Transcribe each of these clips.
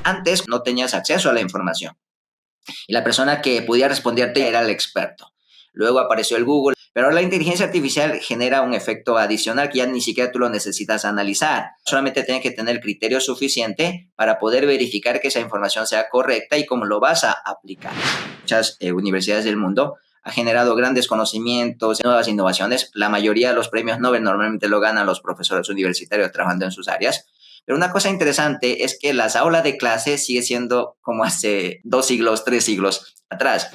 Antes no tenías acceso a la información y la persona que podía responderte era el experto. Luego apareció el Google, pero la inteligencia artificial genera un efecto adicional que ya ni siquiera tú lo necesitas analizar. Solamente tienes que tener el criterio suficiente para poder verificar que esa información sea correcta y cómo lo vas a aplicar. Muchas universidades del mundo ha generado grandes conocimientos, nuevas innovaciones. La mayoría de los premios Nobel normalmente lo ganan los profesores universitarios trabajando en sus áreas. Pero una cosa interesante es que las aulas de clase sigue siendo como hace 2 siglos, 3 siglos atrás.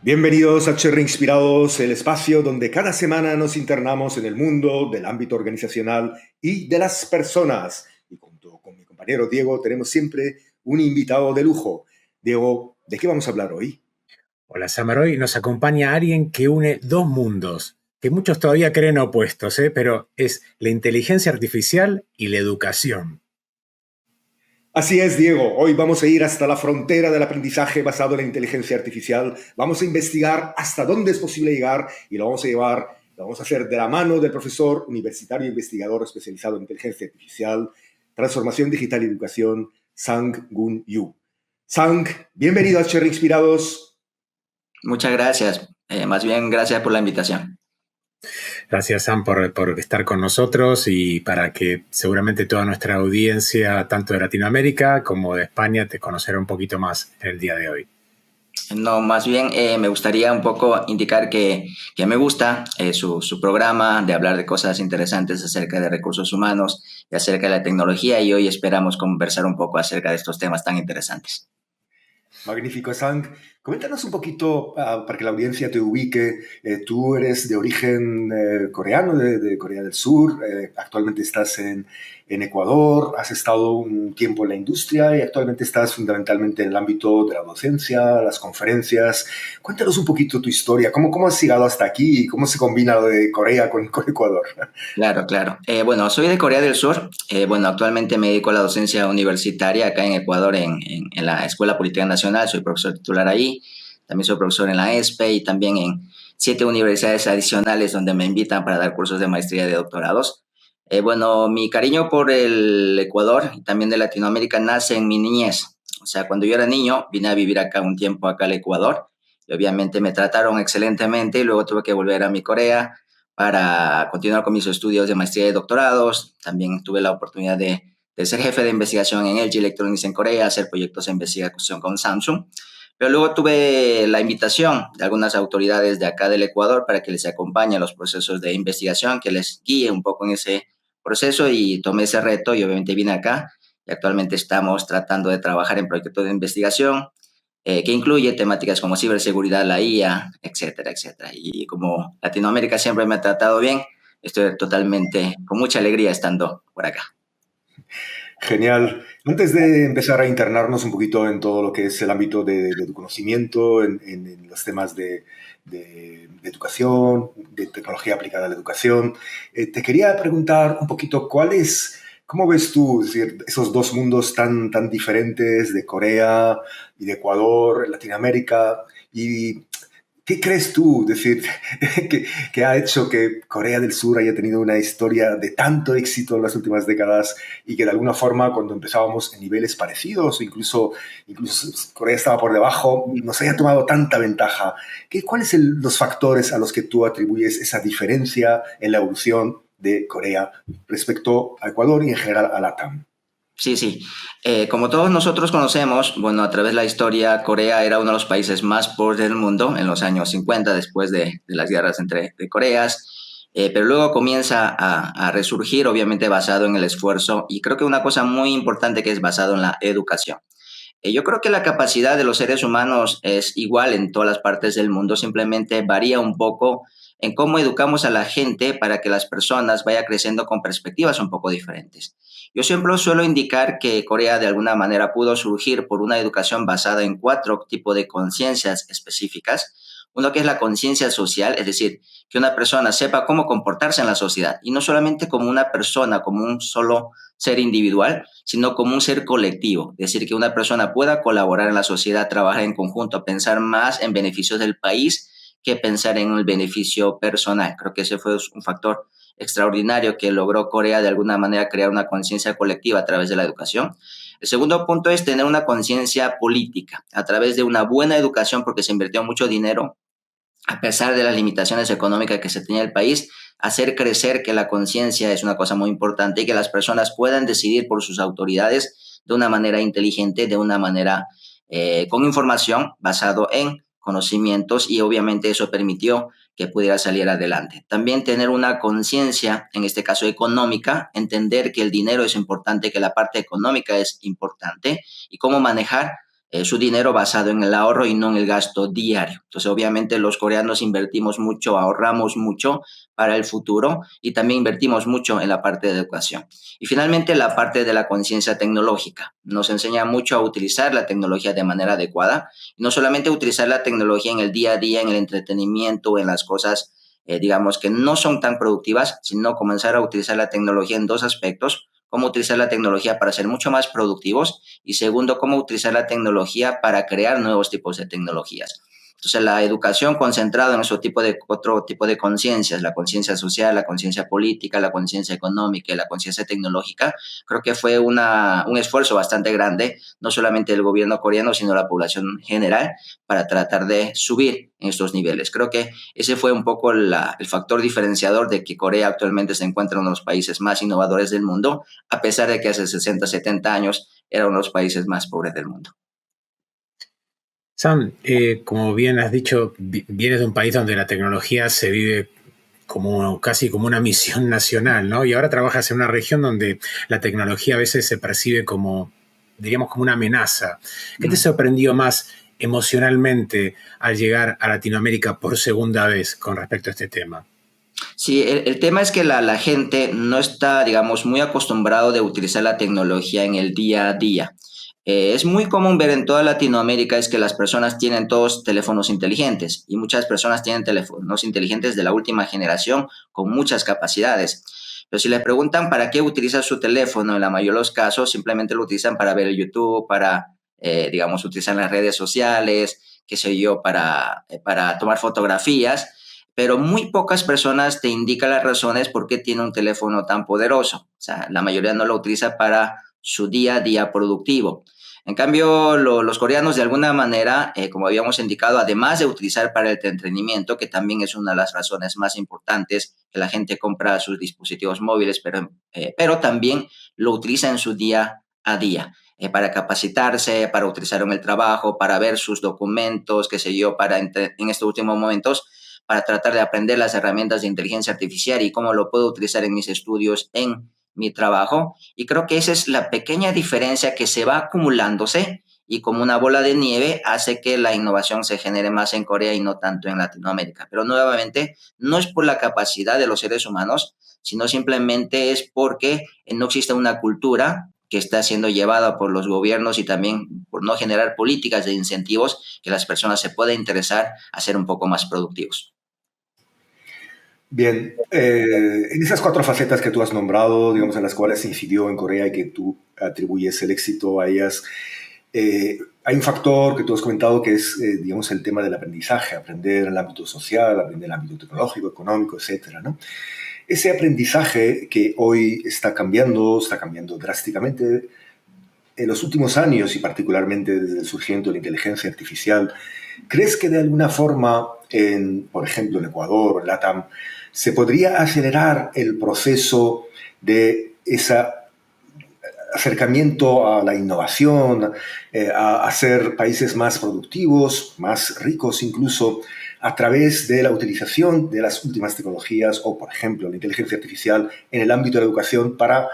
Bienvenidos a HR Inspirados, el espacio donde cada semana nos internamos en el mundo del ámbito organizacional y de las personas. Y junto con mi compañero Diego tenemos siempre un invitado de lujo. Diego, ¿de qué vamos a hablar hoy? Hola, Samer. Hoy nos acompaña alguien que une dos mundos, que muchos todavía creen opuestos, pero es la inteligencia artificial y la educación. Así es, Diego. Hoy vamos a ir hasta la frontera del aprendizaje basado en la inteligencia artificial. Vamos a investigar hasta dónde es posible llegar y lo vamos a hacer de la mano del profesor universitario investigador especializado en inteligencia artificial, transformación digital y educación, Sang-Gun Yu. Sang, bienvenido a HR Inspirados. Muchas gracias. Más bien, gracias por la invitación. Gracias, Sam, por estar con nosotros y para que seguramente toda nuestra audiencia, tanto de Latinoamérica como de España, te conocerá un poquito más en el día de hoy. No, más bien me gustaría un poco indicar que me gusta su programa de hablar de cosas interesantes acerca de recursos humanos y acerca de la tecnología, y hoy esperamos conversar un poco acerca de estos temas tan interesantes. Magnífico, Sang. Coméntanos un poquito para que la audiencia te ubique. Tú eres de origen coreano, de Corea del Sur. Actualmente estás en Ecuador. Has estado un tiempo en la industria y actualmente estás fundamentalmente en el ámbito de la docencia, las conferencias. Cuéntanos un poquito tu historia. ¿Cómo has llegado hasta aquí y cómo se combina lo de Corea con Ecuador? Claro. Bueno, soy de Corea del Sur. Actualmente me dedico a la docencia universitaria acá en Ecuador, en la Escuela Politécnica Nacional. Soy profesor titular ahí. También soy profesor en la ESPE y también en 7 universidades adicionales donde me invitan para dar cursos de maestría y de doctorados. Mi cariño por el Ecuador y también de Latinoamérica nace en mi niñez. O sea, cuando yo era niño, vine a vivir acá un tiempo acá al Ecuador y obviamente me trataron excelentemente y luego tuve que volver a mi Corea para continuar con mis estudios de maestría y doctorados. También tuve la oportunidad de ser jefe de investigación en LG Electronics en Corea, hacer proyectos de investigación con Samsung. Pero luego tuve la invitación de algunas autoridades de acá del Ecuador para que les acompañe a los procesos de investigación, que les guíe un poco en ese proceso, y tomé ese reto y obviamente vine acá y actualmente estamos tratando de trabajar en proyectos de investigación que incluye temáticas como ciberseguridad, la IA, etcétera, etcétera. Y como Latinoamérica siempre me ha tratado bien, estoy totalmente con mucha alegría estando por acá. Genial. Antes de empezar a internarnos un poquito en todo lo que es el ámbito de tu conocimiento, en los temas de educación, de tecnología aplicada a la educación, te quería preguntar un poquito cómo ves tú, es decir, esos dos mundos tan diferentes de Corea y de Ecuador, Latinoamérica, y ¿qué crees tú, decir, que ha hecho que Corea del Sur haya tenido una historia de tanto éxito en las últimas décadas y que de alguna forma cuando empezábamos en niveles parecidos, incluso Corea estaba por debajo, nos haya tomado tanta ventaja? ¿Cuáles son los factores a los que tú atribuyes esa diferencia en la evolución de Corea respecto a Ecuador y en general a LATAM? Sí. Como todos nosotros conocemos, a través de la historia, Corea era uno de los países más pobres del mundo en los años 50, después de las guerras entre Coreas, pero luego comienza a resurgir, obviamente basado en el esfuerzo, y creo que una cosa muy importante que es basado en la educación. Yo creo que la capacidad de los seres humanos es igual en todas las partes del mundo, simplemente varía un poco en cómo educamos a la gente para que las personas vayan creciendo con perspectivas un poco diferentes. Yo siempre suelo indicar que Corea de alguna manera pudo surgir por una educación basada en 4 tipos de conciencias específicas. Uno que es la conciencia social, es decir, que una persona sepa cómo comportarse en la sociedad y no solamente como una persona, como un solo ser individual, sino como un ser colectivo. Es decir, que una persona pueda colaborar en la sociedad, trabajar en conjunto, pensar más en beneficios del país que pensar en el beneficio personal. Creo que ese fue un factor extraordinario que logró Corea de alguna manera crear una conciencia colectiva a través de la educación. El segundo punto es tener una conciencia política a través de una buena educación, porque se invirtió mucho dinero a pesar de las limitaciones económicas que se tenía el país, hacer crecer que la conciencia es una cosa muy importante y que las personas puedan decidir por sus autoridades de una manera inteligente, de una manera con información basado en conocimientos, y obviamente eso permitió que pudiera salir adelante. También tener una conciencia, en este caso económica, entender que el dinero es importante, que la parte económica es importante y cómo manejar su dinero basado en el ahorro y no en el gasto diario. Entonces, obviamente los coreanos invertimos mucho, ahorramos mucho para el futuro y también invertimos mucho en la parte de educación. Y finalmente, la parte de la conciencia tecnológica. Nos enseña mucho a utilizar la tecnología de manera adecuada, y no solamente utilizar la tecnología en el día a día, en el entretenimiento, en las cosas, digamos, que no son tan productivas, sino comenzar a utilizar la tecnología en dos aspectos: cómo utilizar la tecnología para ser mucho más productivos, y segundo, cómo utilizar la tecnología para crear nuevos tipos de tecnologías. Entonces, la educación concentrada en otro tipo de conciencias, la conciencia social, la conciencia política, la conciencia económica y la conciencia tecnológica, creo que fue un esfuerzo bastante grande, no solamente del gobierno coreano, sino la población general, para tratar de subir en estos niveles. Creo que ese fue un poco el factor diferenciador de que Corea actualmente se encuentra en uno de los países más innovadores del mundo, a pesar de que hace 60, 70 años era uno de los países más pobres del mundo. Sam, como bien has dicho, vienes de un país donde la tecnología se vive casi como una misión nacional, ¿no? Y ahora trabajas en una región donde la tecnología a veces se percibe como, diríamos, como una amenaza. ¿Qué te sorprendió más emocionalmente al llegar a Latinoamérica por segunda vez con respecto a este tema? Sí, el tema es que la gente no está, digamos, muy acostumbrado de utilizar la tecnología en el día a día. Es muy común ver en toda Latinoamérica es que las personas tienen todos teléfonos inteligentes, y muchas personas tienen teléfonos inteligentes de la última generación con muchas capacidades. Pero si les preguntan para qué utiliza su teléfono, en la mayoría de los casos simplemente lo utilizan para ver YouTube, para, digamos, utilizar las redes sociales, qué sé yo, para tomar fotografías, pero muy pocas personas te indican las razones por qué tiene un teléfono tan poderoso. O sea, la mayoría no lo utiliza para su día a día productivo. En cambio, los coreanos, de alguna manera, como habíamos indicado, además de utilizar para el entretenimiento, que también es una de las razones más importantes que la gente compra sus dispositivos móviles, pero también lo utiliza en su día a día, para capacitarse, para utilizarlo en el trabajo, para ver sus documentos, qué sé yo, en estos últimos momentos, para tratar de aprender las herramientas de inteligencia artificial y cómo lo puedo utilizar en mis estudios, en mi trabajo. Y creo que esa es la pequeña diferencia que se va acumulándose, y como una bola de nieve hace que la innovación se genere más en Corea y no tanto en Latinoamérica. Pero nuevamente, no es por la capacidad de los seres humanos, sino simplemente es porque no existe una cultura que está siendo llevada por los gobiernos, y también por no generar políticas de incentivos que las personas se puedan interesar a ser un poco más productivos. Bien, en esas cuatro facetas que tú has nombrado, digamos, en las cuales se incidió en Corea y que tú atribuyes el éxito a ellas, hay un factor que tú has comentado que es, digamos, el tema del aprendizaje, aprender en el ámbito social, aprender en el ámbito tecnológico, económico, etcétera, ¿no? Ese aprendizaje que hoy está cambiando drásticamente en los últimos años, y particularmente desde el surgimiento de la inteligencia artificial, ¿crees que de alguna forma, por ejemplo, en Ecuador o en LATAM, se podría acelerar el proceso de ese acercamiento a la innovación, a hacer países más productivos, más ricos incluso, a través de la utilización de las últimas tecnologías o, por ejemplo, la inteligencia artificial en el ámbito de la educación, para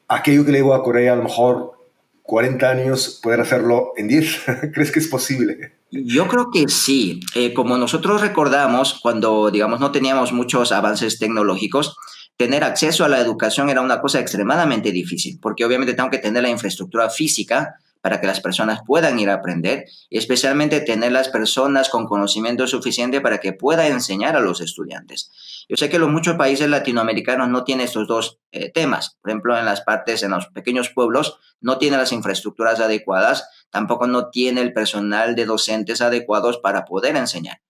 aquello que le llevó a Corea a lo mejor 40 años, poder hacerlo en 10? ¿Crees que es posible? Yo creo que sí. Como nosotros recordamos, cuando, digamos, no teníamos muchos avances tecnológicos, tener acceso a la educación era una cosa extremadamente difícil, porque obviamente tengo que tener la infraestructura física para que las personas puedan ir a aprender, y especialmente tener las personas con conocimiento suficiente para que pueda enseñar a los estudiantes. Yo sé que muchos países latinoamericanos no tienen estos dos temas. Por ejemplo, en los pequeños pueblos no tienen las infraestructuras adecuadas, tampoco no tiene el personal de docentes adecuados para poder enseñar.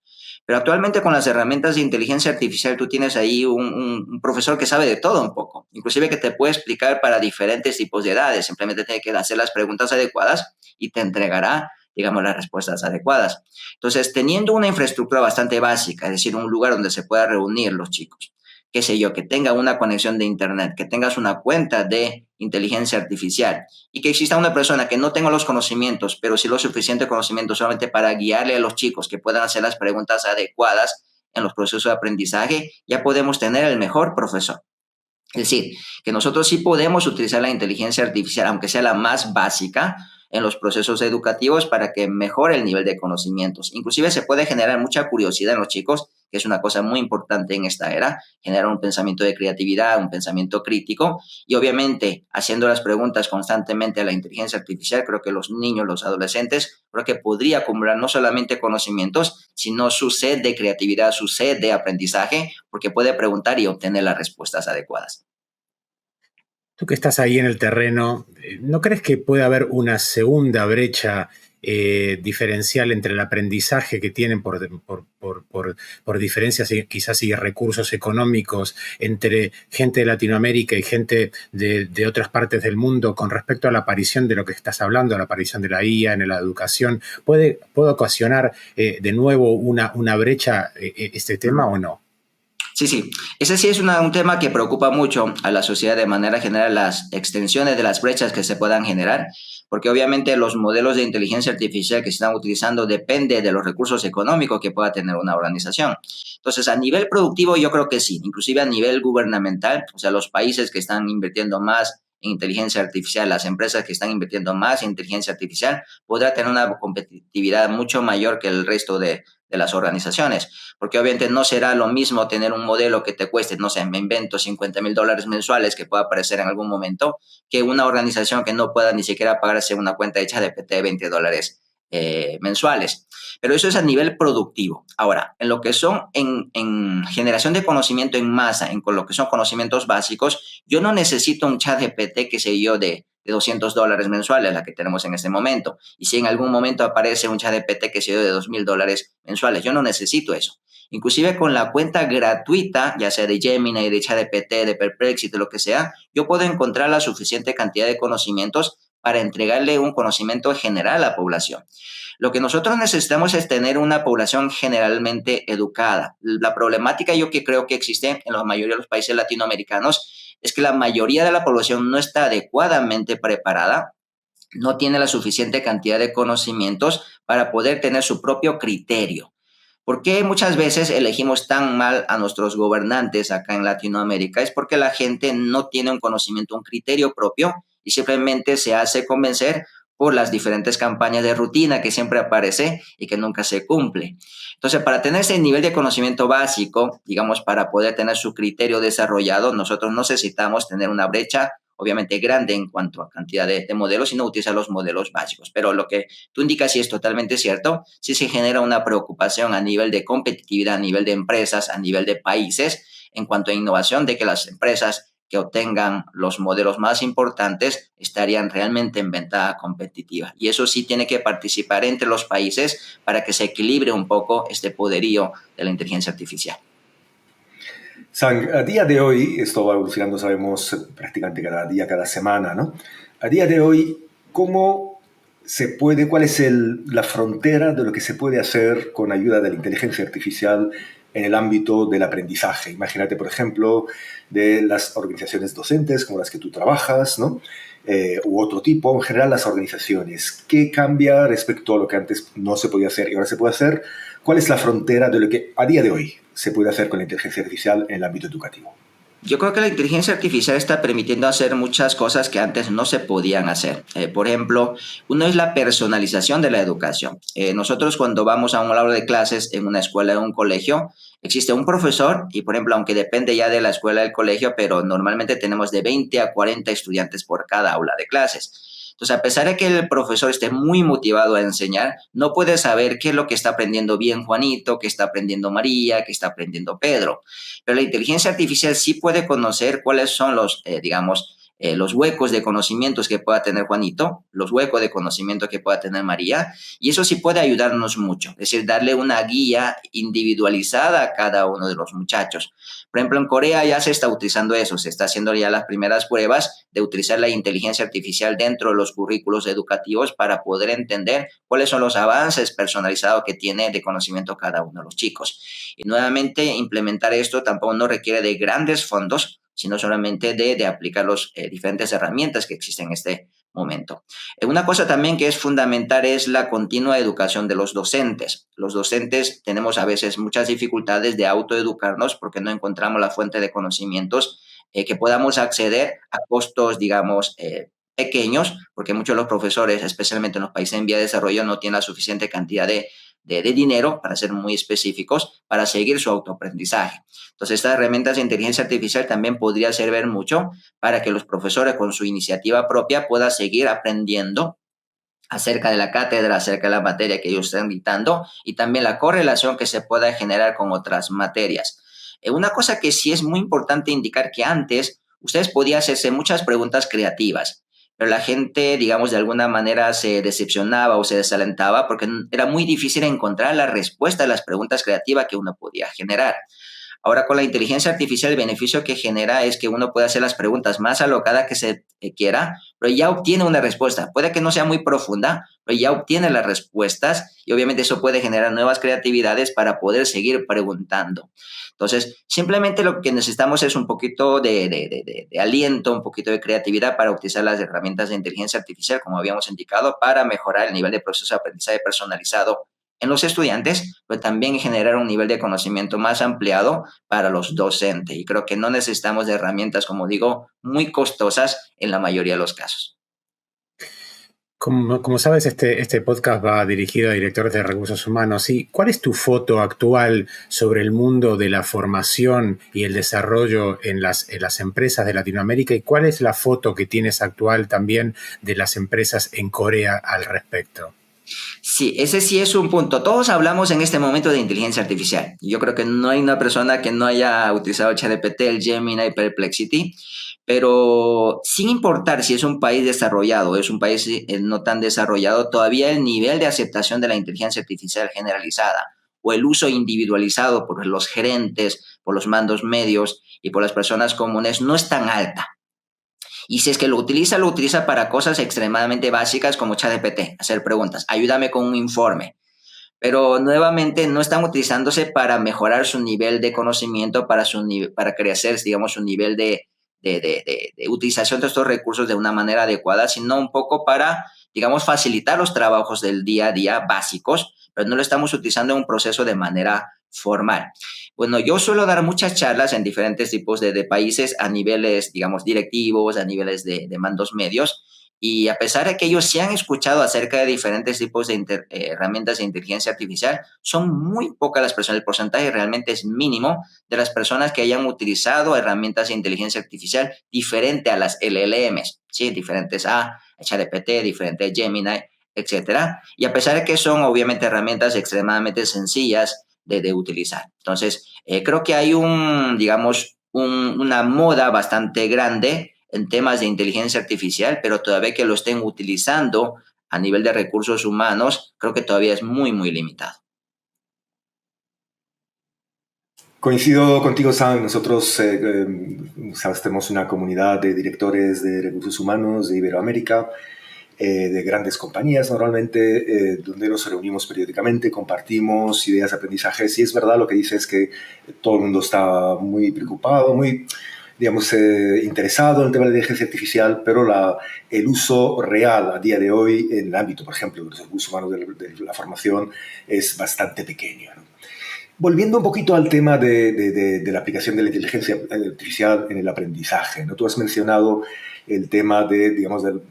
Pero actualmente con las herramientas de inteligencia artificial tú tienes ahí un profesor que sabe de todo un poco, inclusive que te puede explicar para diferentes tipos de edades. Simplemente tiene que hacer las preguntas adecuadas y te entregará, digamos, las respuestas adecuadas. Entonces, teniendo una infraestructura bastante básica, es decir, un lugar donde se pueda reunir los chicos, qué sé yo, que tenga una conexión de internet, que tengas una cuenta de inteligencia artificial y que exista una persona que no tenga los conocimientos, pero sí lo suficiente conocimiento solamente para guiarle a los chicos que puedan hacer las preguntas adecuadas en los procesos de aprendizaje, ya podemos tener el mejor profesor. Es decir, que nosotros sí podemos utilizar la inteligencia artificial, aunque sea la más básica, en los procesos educativos para que mejore el nivel de conocimientos. Inclusive se puede generar mucha curiosidad en los chicos, que es una cosa muy importante en esta era, generar un pensamiento de creatividad, un pensamiento crítico y obviamente haciendo las preguntas constantemente a la inteligencia artificial, creo que los niños, los adolescentes, creo que podría acumular no solamente conocimientos, sino su sed de creatividad, su sed de aprendizaje, porque puede preguntar y obtener las respuestas adecuadas. Tú que estás ahí en el terreno, ¿no crees que puede haber una segunda brecha diferencial entre el aprendizaje que tienen por diferencias quizás y recursos económicos entre gente de Latinoamérica y gente de otras partes del mundo con respecto a la aparición de lo que estás hablando, a la aparición de la IA en la educación? ¿Puede ocasionar de nuevo una brecha este tema o no? Sí, sí. Ese sí es un tema que preocupa mucho a la sociedad de manera general, las extensiones de las brechas que se puedan generar, porque obviamente los modelos de inteligencia artificial que se están utilizando depende de los recursos económicos que pueda tener una organización. Entonces, a nivel productivo yo creo que sí, inclusive a nivel gubernamental, o sea, los países que están invirtiendo más en inteligencia artificial, las empresas que están invirtiendo más en inteligencia artificial, podrá tener una competitividad mucho mayor que el resto de las organizaciones, porque obviamente no será lo mismo tener un modelo que te cueste, no sé, me invento $50,000 mensuales que pueda aparecer en algún momento, que una organización que no pueda ni siquiera pagarse una cuenta de ChatGPT de $20 mensuales. Pero eso es a nivel productivo. Ahora, en lo que son en generación de conocimiento en masa, en lo que son conocimientos básicos, yo no necesito un ChatGPT, que sé yo, de $200 mensuales, la que tenemos en este momento. Y si en algún momento aparece un ChatGPT, que sé yo, de $2,000 mensuales, yo no necesito eso. Inclusive con la cuenta gratuita, ya sea de Gemini, de ChatGPT, de Perplexity, de lo que sea, yo puedo encontrar la suficiente cantidad de conocimientos para entregarle un conocimiento general a la población. Lo que nosotros necesitamos es tener una población generalmente educada. La problemática yo que creo que existe en la mayoría de los países latinoamericanos es que la mayoría de la población no está adecuadamente preparada, no tiene la suficiente cantidad de conocimientos para poder tener su propio criterio. ¿Por qué muchas veces elegimos tan mal a nuestros gobernantes acá en Latinoamérica? Es porque la gente no tiene un conocimiento, un criterio propio y simplemente se hace convencer por las diferentes campañas de rutina que siempre aparece y que nunca se cumple. Entonces, para tener ese nivel de conocimiento básico, digamos, para poder tener su criterio desarrollado, nosotros necesitamos tener una brecha obviamente grande en cuanto a cantidad de modelos, sino utilizar los modelos básicos. Pero lo que tú indicas sí es totalmente cierto, sí se genera una preocupación a nivel de competitividad, a nivel de empresas, a nivel de países, en cuanto a innovación, de que las empresas que obtengan los modelos más importantes estarían realmente en ventaja competitiva. Y eso sí tiene que participar entre los países para que se equilibre un poco este poderío de la inteligencia artificial. Sang, a día de hoy, esto va evolucionando, sabemos, prácticamente cada día, cada semana, ¿no? A día de hoy, ¿cuál es la frontera de lo que se puede hacer con ayuda de la inteligencia artificial en el ámbito del aprendizaje? Imagínate, por ejemplo, de las organizaciones docentes como las que tú trabajas, ¿no? U otro tipo, en general las organizaciones. ¿Qué cambia respecto a lo que antes no se podía hacer y ahora se puede hacer? ¿Cuál es la frontera de lo que a día de hoy se puede hacer con la inteligencia artificial en el ámbito educativo? Yo creo que la inteligencia artificial está permitiendo hacer muchas cosas que antes no se podían hacer. Por ejemplo, uno es la personalización de la educación. Nosotros cuando vamos a un aula de clases en una escuela o un colegio, existe un profesor y, por ejemplo, aunque depende ya de la escuela del colegio, pero normalmente tenemos de 20 a 40 estudiantes por cada aula de clases. Entonces, a pesar de que el profesor esté muy motivado a enseñar, no puede saber qué es lo que está aprendiendo bien Juanito, qué está aprendiendo María, qué está aprendiendo Pedro. Pero la inteligencia artificial sí puede conocer cuáles son los, digamos, los huecos de conocimientos que pueda tener Juanito, los huecos de conocimiento que pueda tener María, y eso sí puede ayudarnos mucho, es decir, darle una guía individualizada a cada uno de los muchachos. Por ejemplo, en Corea ya se está utilizando eso, se está haciendo ya las primeras pruebas de utilizar la inteligencia artificial dentro de los currículos educativos para poder entender cuáles son los avances personalizados que tiene de conocimiento cada uno de los chicos. Y nuevamente, implementar esto tampoco no requiere de grandes fondos, sino solamente de aplicar las diferentes herramientas que existen en este momento. Una cosa también que es fundamental es la continua educación de los docentes. Los docentes tenemos a veces muchas dificultades de autoeducarnos porque no encontramos la fuente de conocimientos que podamos acceder a costos, digamos, pequeños, porque muchos de los profesores, especialmente en los países en vía de desarrollo, no tienen la suficiente cantidad de dinero, para ser muy específicos, para seguir su autoaprendizaje. Entonces, estas herramientas de inteligencia artificial también podría servir mucho para que los profesores con su iniciativa propia puedan seguir aprendiendo acerca de la cátedra, acerca de la materia que ellos están dictando y también la correlación que se pueda generar con otras materias. Una cosa que sí es muy importante indicar que antes ustedes podían hacerse muchas preguntas creativas, pero la gente, digamos, de alguna manera se decepcionaba o se desalentaba porque era muy difícil encontrar la respuesta a las preguntas creativas que uno podía generar. Ahora, con la inteligencia artificial, el beneficio que genera es que uno puede hacer las preguntas más alocadas que se quiera, pero ya obtiene una respuesta. Puede que no sea muy profunda, pero ya obtiene las respuestas y obviamente eso puede generar nuevas creatividades para poder seguir preguntando. Entonces, simplemente lo que necesitamos es un poquito de aliento, un poquito de creatividad para utilizar las herramientas de inteligencia artificial, como habíamos indicado, para mejorar el nivel de proceso de aprendizaje personalizado en los estudiantes, pero también generar un nivel de conocimiento más ampliado para los docentes. Y creo que no necesitamos de herramientas, como digo, muy costosas en la mayoría de los casos. Como sabes, este podcast va dirigido a directores de recursos humanos. ¿Y cuál es tu foto actual sobre el mundo de la formación y el desarrollo en las empresas de Latinoamérica? ¿Y cuál es la foto que tienes actual también de las empresas en Corea al respecto? Sí, ese sí es un punto. Todos hablamos en este momento de inteligencia artificial. Yo creo que no hay una persona que no haya utilizado ChatGPT, el Gemini, Perplexity, pero sin importar si es un país desarrollado o es un país no tan desarrollado, todavía el nivel de aceptación de la inteligencia artificial generalizada o el uso individualizado por los gerentes, por los mandos medios y por las personas comunes no es tan alta. Y si es que lo utiliza para cosas extremadamente básicas como ChatGPT, hacer preguntas, ayúdame con un informe. Pero nuevamente no están utilizándose para mejorar su nivel de conocimiento, para crecer, digamos, su nivel de utilización de estos recursos de una manera adecuada, sino un poco para, digamos, facilitar los trabajos del día a día básicos, pero no lo estamos utilizando en un proceso de manera formal. Bueno, yo suelo dar muchas charlas en diferentes tipos de países a niveles, digamos, directivos, a niveles de mandos medios, y a pesar de que ellos sí han escuchado acerca de diferentes tipos de herramientas de inteligencia artificial, son muy pocas las personas, el porcentaje realmente es mínimo de las personas que hayan utilizado herramientas de inteligencia artificial diferente a las LLMs, ¿sí? Diferentes a ChatGPT, diferente a Gemini, etcétera. Y a pesar de que son obviamente herramientas extremadamente sencillas de utilizar. Entonces, creo que hay una moda bastante grande en temas de inteligencia artificial, pero todavía que lo estén utilizando a nivel de recursos humanos, creo que todavía es muy, muy limitado. Coincido contigo, Sam. Nosotros, sabes, tenemos una comunidad de directores de recursos humanos de Iberoamérica, de grandes compañías normalmente, donde nos reunimos periódicamente, compartimos ideas de aprendizajes y es verdad lo que dices que todo el mundo está muy preocupado, muy, digamos, interesado en el tema de la inteligencia artificial, pero el uso real a día de hoy en el ámbito, por ejemplo, de los recursos humanos de la formación es bastante pequeño, ¿no? Volviendo un poquito al tema de la aplicación de la inteligencia artificial en el aprendizaje, ¿no? Tú has mencionado el tema digamos, del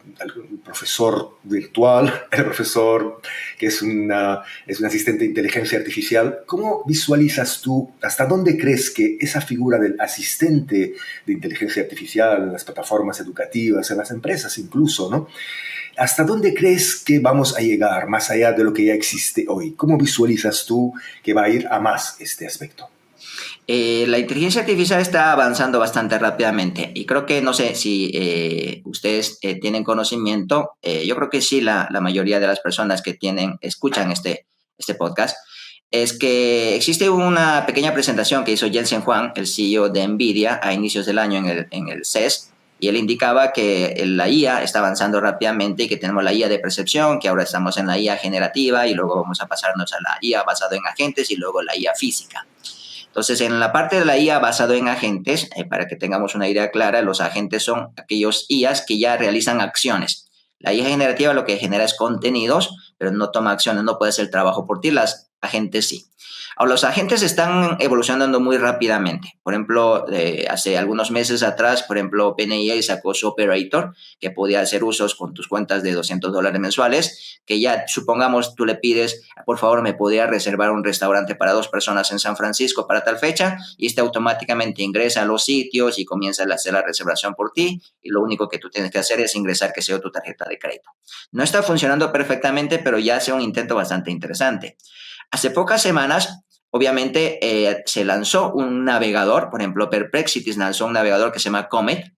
profesor virtual, el profesor que es un asistente de inteligencia artificial. ¿Cómo visualizas tú, hasta dónde crees que esa figura del asistente de inteligencia artificial en las plataformas educativas, en las empresas incluso, ¿no? ¿Hasta dónde crees que vamos a llegar más allá de lo que ya existe hoy? ¿Cómo visualizas tú que va a ir a más este aspecto? La inteligencia artificial está avanzando bastante rápidamente y creo que, no sé si ustedes tienen conocimiento, yo creo que sí, la mayoría de las personas que escuchan este podcast, es que existe una pequeña presentación que hizo Jensen Huang, el CEO de NVIDIA, a inicios del año en el CES, y él indicaba que la IA está avanzando rápidamente y que tenemos la IA de percepción, que ahora estamos en la IA generativa y luego vamos a pasarnos a la IA basado en agentes y luego la IA física. Entonces, en la parte de la IA basado en agentes, para que tengamos una idea clara, los agentes son aquellos IAs que ya realizan acciones. La IA generativa lo que genera es contenidos, pero no toma acciones, no puede hacer el trabajo por ti, las agentes sí. Ahora, los agentes están evolucionando muy rápidamente. Por ejemplo, hace algunos meses atrás, por ejemplo, OpenAI sacó su Operator, que podía hacer usos con tus cuentas de $200 mensuales, que ya, supongamos, tú le pides, por favor, me podría reservar un restaurante para 2 personas en San Francisco para tal fecha, y este automáticamente ingresa a los sitios y comienza a hacer la reservación por ti, y lo único que tú tienes que hacer es ingresar, que sea tu tarjeta de crédito. No está funcionando perfectamente, pero ya hace un intento bastante interesante. Hace pocas semanas, obviamente, se lanzó un navegador, por ejemplo, Perplexity lanzó un navegador que se llama Comet,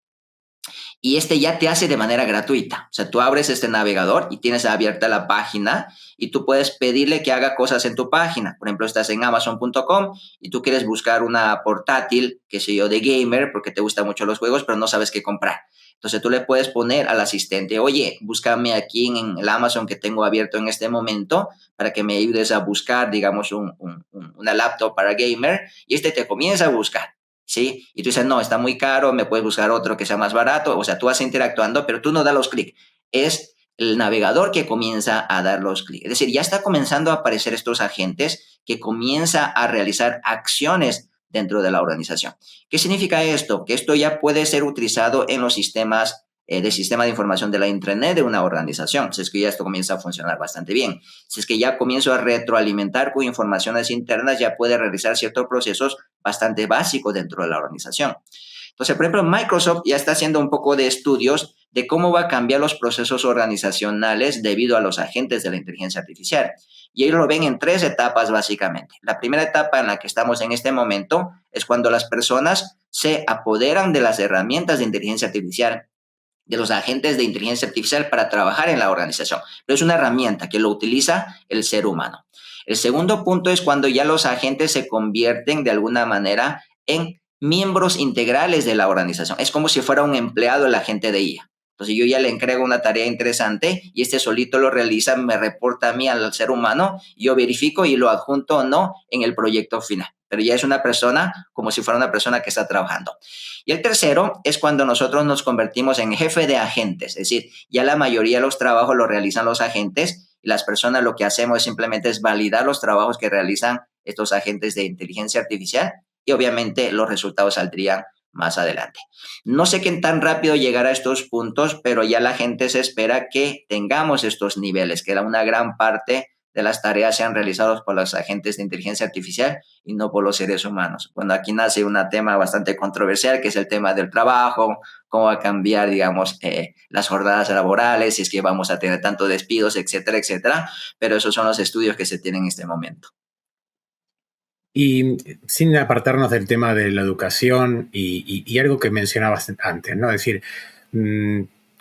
y este ya te hace de manera gratuita. O sea, tú abres este navegador y tienes abierta la página y tú puedes pedirle que haga cosas en tu página. Por ejemplo, estás en Amazon.com y tú quieres buscar una portátil, qué sé yo, de gamer, porque te gustan mucho los juegos, pero no sabes qué comprar. Entonces tú le puedes poner al asistente, oye, búscame aquí en el Amazon que tengo abierto en este momento para que me ayudes a buscar, digamos, una laptop para gamer, y este te comienza a buscar. ¿Sí? Y tú dices, no, está muy caro, me puedes buscar otro que sea más barato. O sea, tú vas interactuando, pero tú no das los clics. Es el navegador que comienza a dar los clics. Es decir, ya está comenzando a aparecer estos agentes que comienza a realizar acciones dentro de la organización. ¿Qué significa esto? Que esto ya puede ser utilizado en los sistemas del sistema de información de la intranet de una organización. Si es que ya esto comienza a funcionar bastante bien. Si es que ya comienzo a retroalimentar con informaciones internas, ya puede realizar ciertos procesos bastante básicos dentro de la organización. Entonces, por ejemplo, Microsoft ya está haciendo un poco de estudios de cómo va a cambiar los procesos organizacionales debido a los agentes de la inteligencia artificial. Y ellos lo ven en 3 etapas básicamente. La primera etapa en la que estamos en este momento es cuando las personas se apoderan de las herramientas de inteligencia artificial, de los agentes de inteligencia artificial para trabajar en la organización. Pero es una herramienta que lo utiliza el ser humano. El segundo punto es cuando ya los agentes se convierten de alguna manera en miembros integrales de la organización. Es como si fuera un empleado el agente de IA. Entonces yo ya le entrego una tarea interesante y este solito lo realiza, me reporta a mí, al ser humano, yo verifico y lo adjunto o no en el proyecto final. Pero ya es una persona como si fuera una persona que está trabajando. Y el tercero es cuando nosotros nos convertimos en jefe de agentes, es decir, ya la mayoría de los trabajos los realizan los agentes y las personas lo que hacemos simplemente es validar los trabajos que realizan estos agentes de inteligencia artificial y obviamente los resultados saldrían más adelante. No sé qué tan rápido llegará a estos puntos, pero ya la gente se espera que tengamos estos niveles, que una gran parte de las tareas sean realizadas por los agentes de inteligencia artificial y no por los seres humanos. Bueno, aquí nace un tema bastante controversial, que es el tema del trabajo, cómo va a cambiar, digamos, las jornadas laborales, si es que vamos a tener tantos despidos, etcétera, etcétera, pero esos son los estudios que se tienen en este momento. Y sin apartarnos del tema de la educación y algo que mencionabas antes, ¿no? Es decir,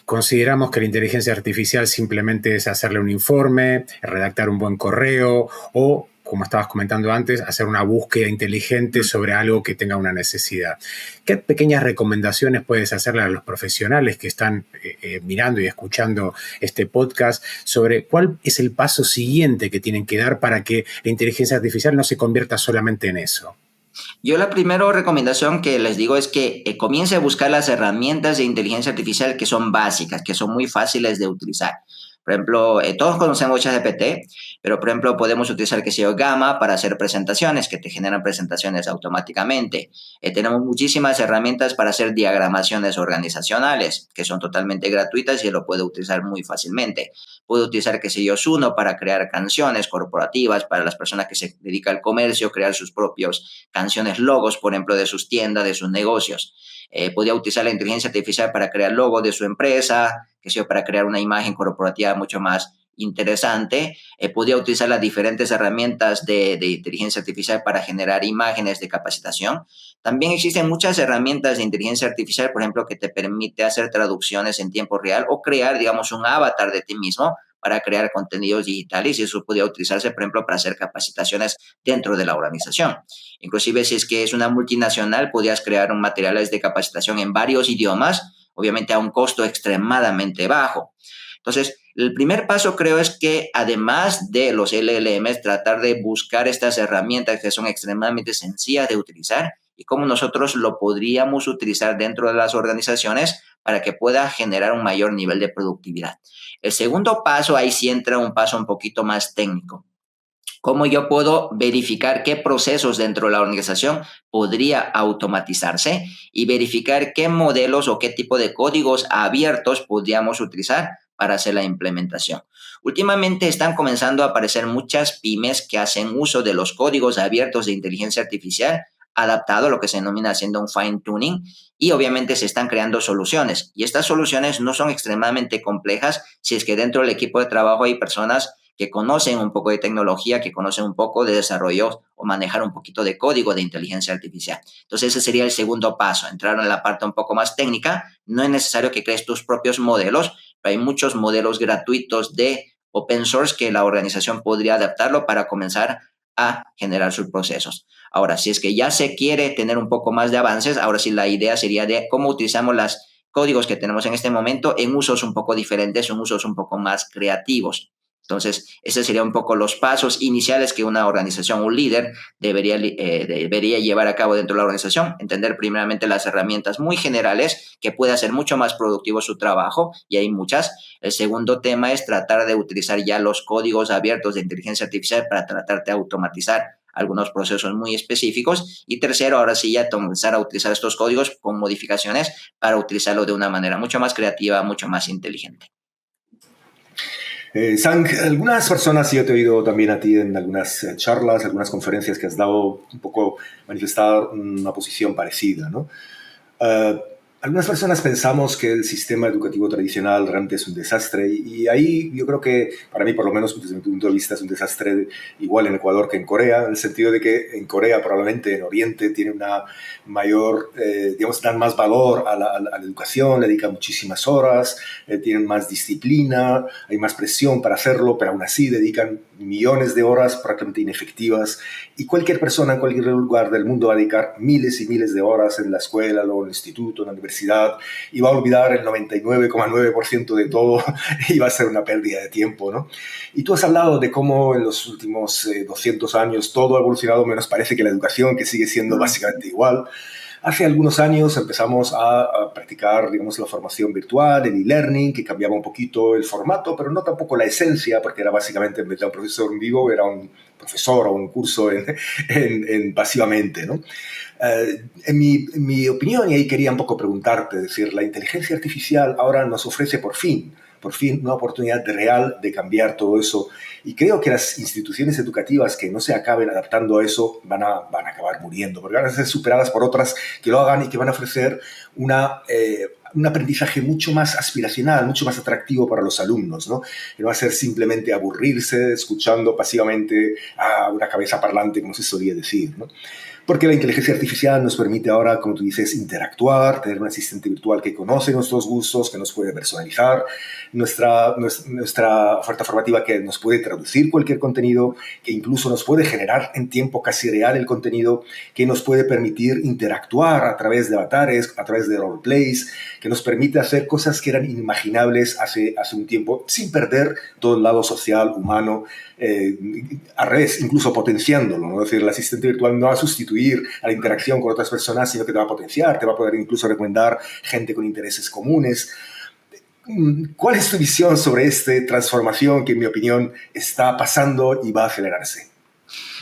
consideramos que la inteligencia artificial simplemente es hacerle un informe, redactar un buen correo o, como estabas comentando antes, hacer una búsqueda inteligente sobre algo que tenga una necesidad. ¿Qué pequeñas recomendaciones puedes hacerle a los profesionales que están mirando y escuchando este podcast sobre cuál es el paso siguiente que tienen que dar para que la inteligencia artificial no se convierta solamente en eso? Yo la primera recomendación que les digo es que comience a buscar las herramientas de inteligencia artificial que son básicas, que son muy fáciles de utilizar. Por ejemplo, todos conocemos ChatGPT, pero por ejemplo podemos utilizar, que sea Gamma, para hacer presentaciones, que te generan presentaciones automáticamente. Tenemos muchísimas herramientas para hacer diagramaciones organizacionales, que son totalmente gratuitas y lo puede utilizar muy fácilmente. Puedo utilizar, que sea Suno, para crear canciones corporativas para las personas que se dedican al comercio, crear sus propios canciones, logos, por ejemplo, de sus tiendas, de sus negocios. Podría utilizar la inteligencia artificial para crear logos de su empresa, que sea para crear una imagen corporativa mucho más interesante. Podía utilizar las diferentes herramientas de inteligencia artificial para generar imágenes de capacitación. También existen muchas herramientas de inteligencia artificial, por ejemplo, que te permite hacer traducciones en tiempo real o crear, digamos, un avatar de ti mismo para crear contenidos digitales, y eso podría utilizarse, por ejemplo, para hacer capacitaciones dentro de la organización. Inclusive, si es que es una multinacional, podrías crear materiales de capacitación en varios idiomas, obviamente a un costo extremadamente bajo. Entonces, el primer paso creo es que, además de los LLMs, tratar de buscar estas herramientas que son extremadamente sencillas de utilizar y cómo nosotros lo podríamos utilizar dentro de las organizaciones para que pueda generar un mayor nivel de productividad. El segundo paso, ahí sí entra un paso un poquito más técnico. ¿Cómo yo puedo verificar qué procesos dentro de la organización podría automatizarse y verificar qué modelos o qué tipo de códigos abiertos podríamos utilizar para hacer la implementación? Últimamente están comenzando a aparecer muchas pymes que hacen uso de los códigos abiertos de inteligencia artificial adaptado a lo que se denomina haciendo un fine tuning, y obviamente se están creando soluciones, y estas soluciones no son extremadamente complejas si es que dentro del equipo de trabajo hay personas que conocen un poco de tecnología, que conocen un poco de desarrollo o manejar un poquito de código de inteligencia artificial. Entonces ese sería el segundo paso, entrar en la parte un poco más técnica. No es necesario que crees tus propios modelos, pero hay muchos modelos gratuitos de open source que la organización podría adaptarlo para comenzar a generar sus procesos. Ahora, si es que ya se quiere tener un poco más de avances, ahora sí la idea sería de cómo utilizamos los códigos que tenemos en este momento en usos un poco diferentes, en usos un poco más creativos. Entonces, esos serían un poco los pasos iniciales que una organización, un líder, debería llevar a cabo dentro de la organización. Entender primeramente las herramientas muy generales que puede hacer mucho más productivo su trabajo, y hay muchas. El segundo tema es tratar de utilizar ya los códigos abiertos de inteligencia artificial para tratar de automatizar algunos procesos muy específicos. Y tercero, ahora sí ya comenzar a utilizar estos códigos con modificaciones para utilizarlo de una manera mucho más creativa, mucho más inteligente. Sang, algunas personas, y yo te he oído también a ti en algunas charlas, algunas conferencias que has dado, un poco manifestar una posición parecida, ¿no? Algunas personas pensamos que el sistema educativo tradicional realmente es un desastre, y ahí yo creo que, para mí por lo menos desde mi punto de vista, es un desastre igual en Ecuador que en Corea, en el sentido de que en Corea, probablemente en Oriente, tiene una mayor, digamos, dan más valor a la educación, le dedican muchísimas horas, tienen más disciplina, hay más presión para hacerlo, pero aún así dedican millones de horas prácticamente inefectivas, y cualquier persona en cualquier lugar del mundo va a dedicar miles y miles de horas en la escuela, luego en el instituto, en la universidad, y va a olvidar el 99,9% de todo y va a ser una pérdida de tiempo, ¿no? Y tú has hablado de cómo en los últimos 200 años todo ha evolucionado, menos parece que la educación, que sigue siendo básicamente igual. Hace algunos años empezamos a practicar, digamos, la formación virtual, el e-learning, que cambiaba un poquito el formato, pero no tampoco la esencia, porque era básicamente, en vez de un profesor en vivo, era un profesor o un curso pasivamente, ¿no? En mi opinión, y ahí quería un poco preguntarte, es decir, la inteligencia artificial ahora nos ofrece por fin una oportunidad real de cambiar todo eso, y creo que las instituciones educativas que no se acaben adaptando a eso van a acabar muriendo, porque van a ser superadas por otras que lo hagan y que van a ofrecer un aprendizaje mucho más aspiracional, mucho más atractivo para los alumnos, ¿no? Que no va a ser simplemente aburrirse escuchando pasivamente a una cabeza parlante, como se solía decir, ¿no? Porque la inteligencia artificial nos permite ahora, como tú dices, interactuar, tener un asistente virtual que conoce nuestros gustos, que nos puede personalizar nuestra oferta formativa, que nos puede traducir cualquier contenido, que incluso nos puede generar en tiempo casi real el contenido, que nos puede permitir interactuar a través de avatares, a través de roleplays, que nos permite hacer cosas que eran inimaginables hace un tiempo, sin perder todo el lado social, humano, al revés, incluso potenciándolo, ¿no? Es decir, el asistente virtual no va a sustituir a la interacción con otras personas, sino que te va a potenciar, te va a poder incluso recomendar gente con intereses comunes. ¿Cuál es tu visión sobre esta transformación que, en mi opinión, está pasando y va a acelerarse?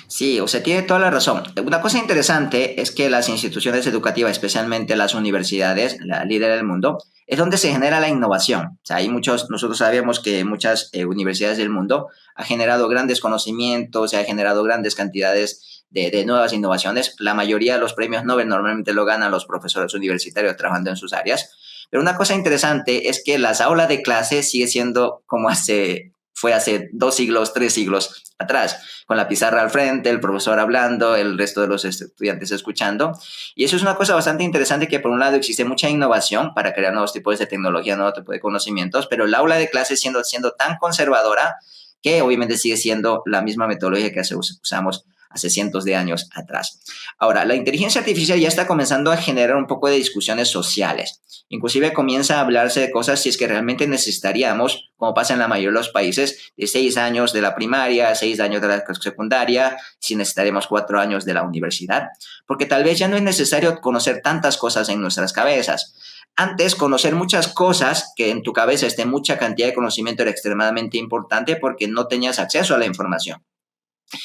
Sí, o sea, tiene toda la razón. Una cosa interesante es que las instituciones educativas, especialmente las universidades, la líder del mundo, es donde se genera la innovación. O sea, nosotros sabemos que muchas universidades del mundo han generado grandes conocimientos, se han generado grandes cantidades de nuevas innovaciones. La mayoría de los premios Nobel normalmente lo ganan los profesores universitarios trabajando en sus áreas. Pero una cosa interesante es que las aulas de clase sigue siendo como hace fue hace 2 siglos, 3 siglos atrás, con la pizarra al frente, el profesor hablando, el resto de los estudiantes escuchando. Y eso es una cosa bastante interesante, que por un lado existe mucha innovación para crear nuevos tipos de tecnología, nuevos tipos de conocimientos, pero el aula de clase siendo tan conservadora que obviamente sigue siendo la misma metodología que usamos hace cientos de años atrás. Ahora, la inteligencia artificial ya está comenzando a generar un poco de discusiones sociales. Inclusive comienza a hablarse de cosas si es que realmente necesitaríamos, como pasa en la mayoría de los países, de 6 años de la primaria, 6 años de la secundaria, si necesitaremos 4 años de la universidad, porque tal vez ya no es necesario conocer tantas cosas en nuestras cabezas. Antes, conocer muchas cosas, que en tu cabeza esté mucha cantidad de conocimiento, era extremadamente importante porque no tenías acceso a la información.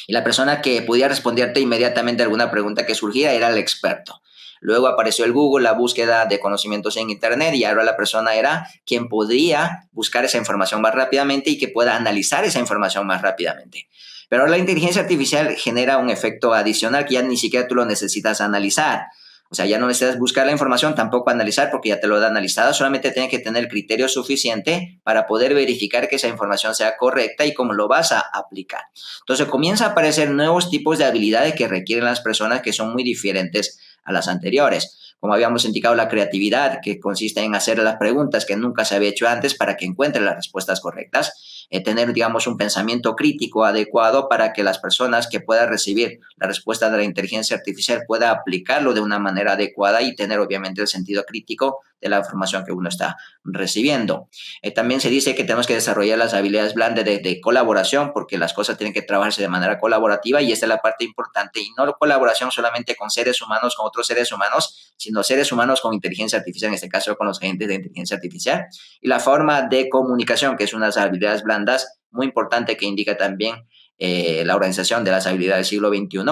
Y la persona que podía responderte inmediatamente a alguna pregunta que surgiera era el experto. Luego apareció el Google, la búsqueda de conocimientos en Internet, y ahora la persona era quien podría buscar esa información más rápidamente y que pueda analizar esa información más rápidamente. Pero ahora la inteligencia artificial genera un efecto adicional que ya ni siquiera tú lo necesitas analizar. O sea, ya no necesitas buscar la información, tampoco analizar, porque ya te lo da analizada. Solamente tienes que tener el criterio suficiente para poder verificar que esa información sea correcta y cómo lo vas a aplicar. Entonces comienza a aparecer nuevos tipos de habilidades que requieren las personas, que son muy diferentes a las anteriores. Como habíamos indicado, la creatividad, que consiste en hacer las preguntas que nunca se había hecho antes para que encuentre las respuestas correctas. Tener, digamos, un pensamiento crítico adecuado para que las personas que puedan recibir la respuesta de la inteligencia artificial puedan aplicarlo de una manera adecuada y tener, obviamente, el sentido crítico de la información que uno está recibiendo. También se dice que tenemos que desarrollar las habilidades blandas de colaboración, porque las cosas tienen que trabajarse de manera colaborativa, y esta es la parte importante, y no colaboración solamente con seres humanos, con otros seres humanos, sino seres humanos con inteligencia artificial, en este caso con los agentes de inteligencia artificial. Y la forma de comunicación, que es una de las habilidades blandas muy importante, que indica también la Organización de las Habilidades del Siglo XXI,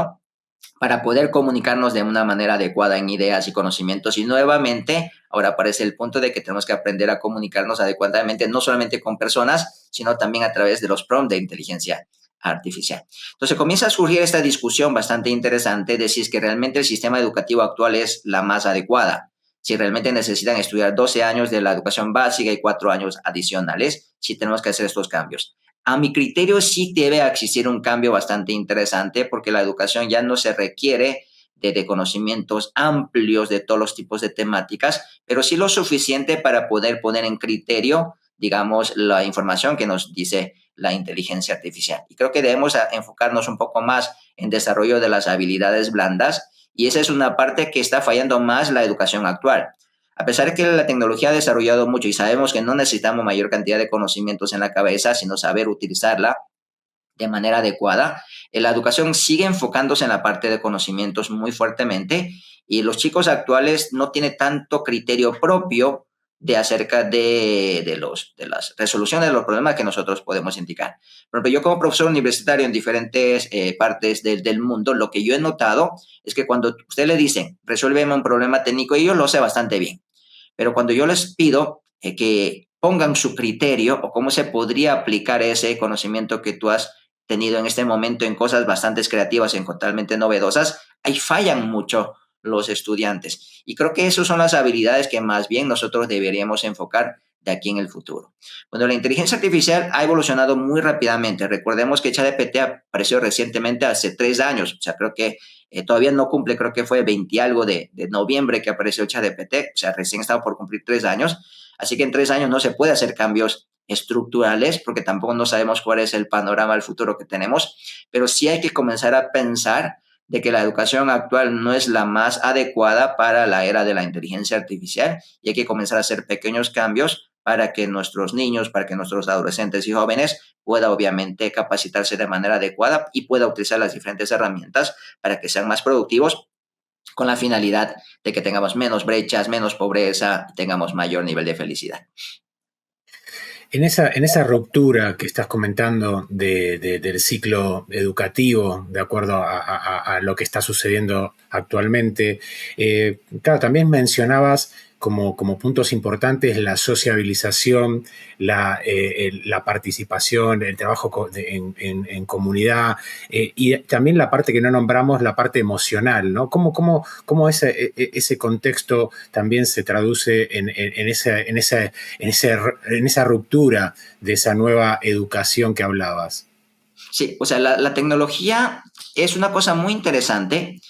para poder comunicarnos de una manera adecuada en ideas y conocimientos. Y nuevamente, ahora aparece el punto de que tenemos que aprender a comunicarnos adecuadamente, no solamente con personas, sino también a través de los prompts de inteligencia artificial. Entonces comienza a surgir esta discusión bastante interesante de si es que realmente el sistema educativo actual es la más adecuada, si realmente necesitan estudiar 12 años de la educación básica y 4 años adicionales, si tenemos que hacer estos cambios. A mi criterio, sí debe existir un cambio bastante interesante, porque la educación ya no se requiere de conocimientos amplios de todos los tipos de temáticas, pero sí lo suficiente para poder poner en criterio, digamos, la información que nos dice la inteligencia artificial. Y creo que debemos enfocarnos un poco más en desarrollo de las habilidades blandas, y esa es una parte que está fallando más la educación actual. A pesar de que la tecnología ha desarrollado mucho y sabemos que no necesitamos mayor cantidad de conocimientos en la cabeza, sino saber utilizarla de manera adecuada, la educación sigue enfocándose en la parte de conocimientos muy fuertemente, y los chicos actuales no tienen tanto criterio propio de acerca de las resoluciones de los problemas que nosotros podemos indicar. Por ejemplo, yo como profesor universitario en diferentes partes del mundo, lo que yo he notado es que cuando usted le dicen, resuélveme un problema técnico, ellos lo hacen bastante bien. Pero cuando yo les pido que pongan su criterio o cómo se podría aplicar ese conocimiento que tú has tenido en este momento en cosas bastante creativas, en totalmente novedosas, ahí fallan mucho los estudiantes. Y creo que esas son las habilidades que más bien nosotros deberíamos enfocar de aquí en el futuro. Bueno, la inteligencia artificial ha evolucionado muy rápidamente. Recordemos que ChatGPT apareció recientemente, hace 3 años. O sea, creo que todavía no cumple, creo que fue 20 algo de noviembre que apareció ChatGPT. O sea, recién estaba por cumplir 3 años. Así que en 3 años no se puede hacer cambios estructurales, porque tampoco no sabemos cuál es el panorama del futuro que tenemos, pero sí hay que comenzar a pensar de que la educación actual no es la más adecuada para la era de la inteligencia artificial, y hay que comenzar a hacer pequeños cambios para que nuestros niños, para que nuestros adolescentes y jóvenes puedan obviamente capacitarse de manera adecuada y puedan utilizar las diferentes herramientas para que sean más productivos, con la finalidad de que tengamos menos brechas, menos pobreza, tengamos mayor nivel de felicidad. En esa ruptura que estás comentando del ciclo educativo, de acuerdo a lo que está sucediendo actualmente, claro, también mencionabas como puntos importantes la sociabilización, la participación, el trabajo en comunidad, y también la parte que no nombramos, la parte emocional, ¿no? ¿Cómo ese contexto también se traduce en esa ruptura de esa nueva educación que hablabas? Sí, o sea, la tecnología es una cosa muy interesante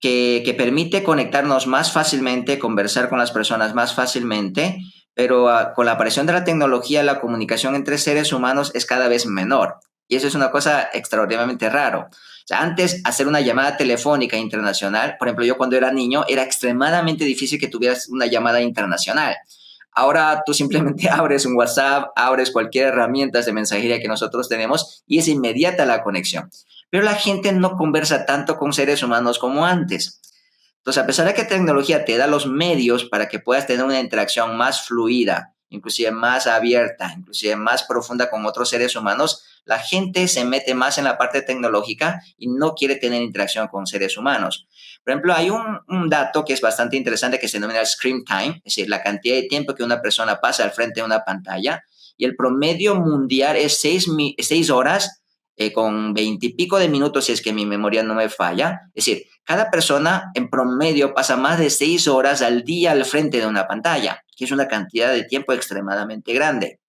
que permite conectarnos más fácilmente, conversar con las personas más fácilmente, pero con la aparición de la tecnología, la comunicación entre seres humanos es cada vez menor. Y eso es una cosa extraordinariamente raro. O sea, antes, hacer una llamada telefónica internacional, por ejemplo, yo cuando era niño, era extremadamente difícil que tuvieras una llamada internacional. Ahora tú simplemente abres un WhatsApp, abres cualquier herramienta de mensajería que nosotros tenemos y es inmediata la conexión. Pero la gente no conversa tanto con seres humanos como antes. Entonces, a pesar de que tecnología te da los medios para que puedas tener una interacción más fluida, inclusive más abierta, inclusive más profunda con otros seres humanos, la gente se mete más en la parte tecnológica y no quiere tener interacción con seres humanos. Por ejemplo, hay un dato que es bastante interesante que se denomina screen time, es decir, la cantidad de tiempo que una persona pasa al frente de una pantalla, y el promedio mundial es 6 horas con 20 y pico de minutos, si es que mi memoria no me falla. Es decir, cada persona en promedio pasa más de 6 horas al día al frente de una pantalla, que es una cantidad de tiempo extremadamente grande.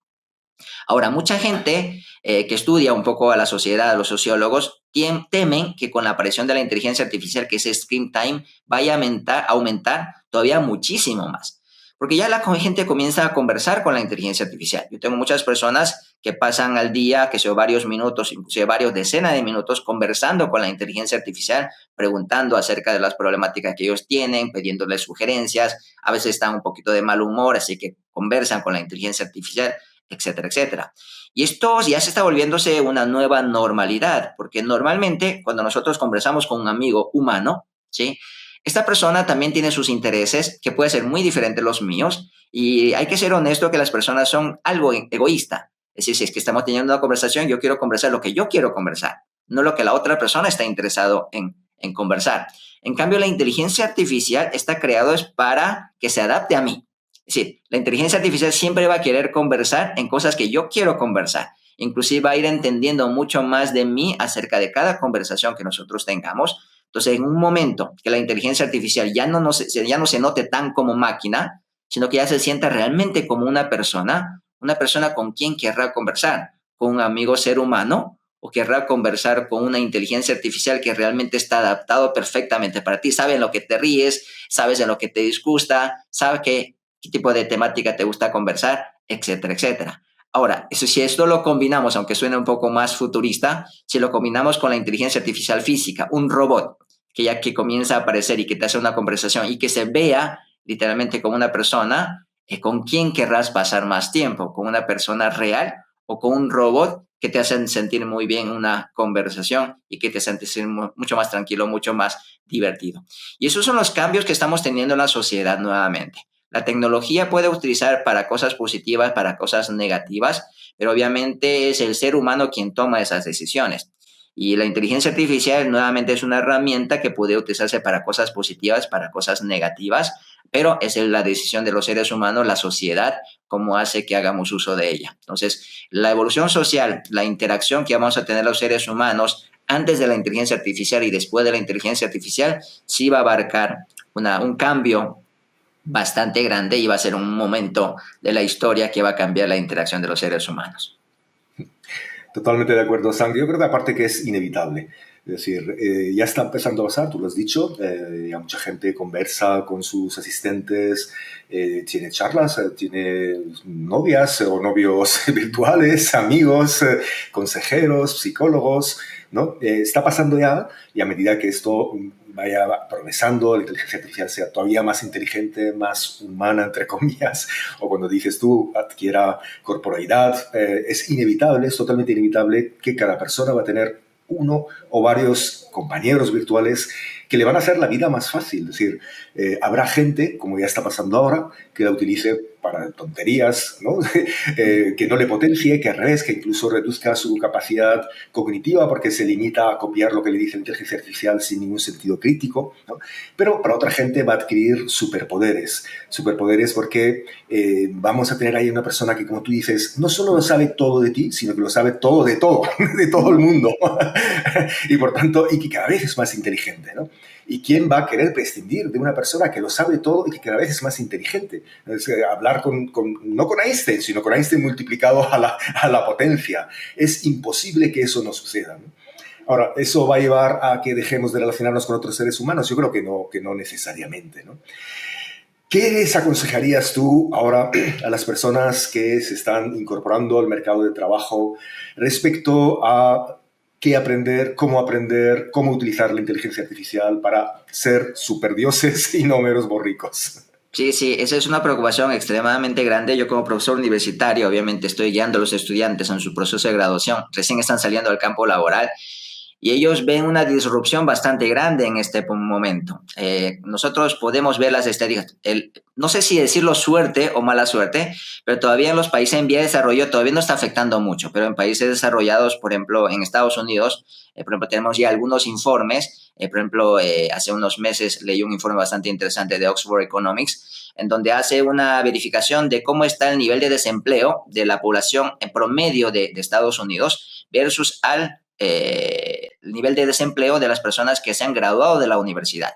Ahora, mucha gente que estudia un poco a la sociedad, a los sociólogos, temen que con la aparición de la inteligencia artificial, que ese screen time vaya a aumentar todavía muchísimo más. Porque ya la gente comienza a conversar con la inteligencia artificial. Yo tengo muchas personas que pasan al día, que son varios minutos, inclusive varios decenas de minutos, conversando con la inteligencia artificial, preguntando acerca de las problemáticas que ellos tienen, pidiéndoles sugerencias. A veces están un poquito de mal humor, así que conversan con la inteligencia artificial, etcétera, etcétera. Y esto ya se está volviéndose una nueva normalidad, porque normalmente cuando nosotros conversamos con un amigo humano, ¿sí? Esta persona también tiene sus intereses, que pueden ser muy diferentes de los míos, y hay que ser honesto que las personas son algo egoístas. Es decir, si es que estamos teniendo una conversación, yo quiero conversar lo que yo quiero conversar, no lo que la otra persona está interesado en conversar. En cambio, la inteligencia artificial está creada es para que se adapte a mí. Es decir, la inteligencia artificial siempre va a querer conversar en cosas que yo quiero conversar. Inclusive va a ir entendiendo mucho más de mí acerca de cada conversación que nosotros tengamos. Entonces, en un momento que la inteligencia artificial ya no se note tan como máquina, sino que ya se sienta realmente como una persona con quien querrá conversar, con un amigo ser humano, o querrá conversar con una inteligencia artificial que realmente está adaptado perfectamente para ti. Sabe en lo que te ríes, sabes en lo que te disgusta, sabe qué tipo de temática te gusta conversar, etcétera, etcétera. Ahora, si esto lo combinamos, aunque suene un poco más futurista, si lo combinamos con la inteligencia artificial física, un robot que ya que comienza a aparecer y que te hace una conversación y que se vea literalmente como una persona, ¿con quién querrás pasar más tiempo? ¿Con una persona real o con un robot que te hacen sentir muy bien una conversación y que te hacen sentir mucho más tranquilo, mucho más divertido? Y esos son los cambios que estamos teniendo en la sociedad nuevamente. La tecnología puede utilizar para cosas positivas, para cosas negativas, pero obviamente es el ser humano quien toma esas decisiones. Y la inteligencia artificial nuevamente es una herramienta que puede utilizarse para cosas positivas, para cosas negativas, pero es la decisión de los seres humanos, la sociedad, cómo hace que hagamos uso de ella. Entonces, la evolución social, la interacción que vamos a tener los seres humanos antes de la inteligencia artificial y después de la inteligencia artificial, sí va a abarcar un cambio bastante grande y va a ser un momento de la historia que va a cambiar la interacción de los seres humanos. Totalmente de acuerdo, Sandro. Yo creo que aparte que es inevitable. Es decir, ya está empezando a pasar, tú lo has dicho, ya mucha gente conversa con sus asistentes, tiene charlas, tiene novias o novios virtuales, amigos, consejeros, psicólogos, ¿no? Está pasando ya y a medida que esto vaya progresando, la inteligencia artificial sea todavía más inteligente, más humana, entre comillas, o cuando dices tú, adquiera corporalidad, es inevitable, es totalmente inevitable que cada persona va a tener uno o varios compañeros virtuales que le van a hacer la vida más fácil. Es decir, habrá gente, como ya está pasando ahora, que la utilice para tonterías, ¿no? Que no le potencie, que al revés, que incluso reduzca su capacidad cognitiva porque se limita a copiar lo que le dice la inteligencia artificial sin ningún sentido crítico, ¿no? Pero para otra gente va a adquirir superpoderes. Superpoderes porque vamos a tener ahí una persona que, como tú dices, no solo lo sabe todo de ti, sino que lo sabe todo, de todo el mundo. Y por tanto, y que cada vez es más inteligente, ¿no? ¿Y quién va a querer prescindir de una persona que lo sabe todo y que cada vez es más inteligente? Es hablar no con Einstein, sino con Einstein multiplicado a la potencia. Es imposible que eso no suceda, ¿no? Ahora, ¿eso va a llevar a que dejemos de relacionarnos con otros seres humanos? Yo creo que no necesariamente, ¿no? ¿Qué les aconsejarías tú ahora a las personas que se están incorporando al mercado de trabajo respecto a qué aprender, cómo utilizar la inteligencia artificial para ser superdioses y no meros borricos? Sí, esa es una preocupación extremadamente grande. Yo como profesor universitario, obviamente estoy guiando a los estudiantes en su proceso de graduación. Recién están saliendo al campo laboral y ellos ven una disrupción bastante grande en este momento. Nosotros podemos ver las estadísticas. No sé si decirlo suerte o mala suerte, pero todavía en los países en vía de desarrollo todavía no está afectando mucho. Pero en países desarrollados, por ejemplo, en Estados Unidos, por ejemplo, tenemos ya algunos informes. Por ejemplo, hace unos meses leí un informe bastante interesante de Oxford Economics, en donde hace una verificación de cómo está el nivel de desempleo de la población en promedio de Estados Unidos versus el nivel de desempleo de las personas que se han graduado de la universidad.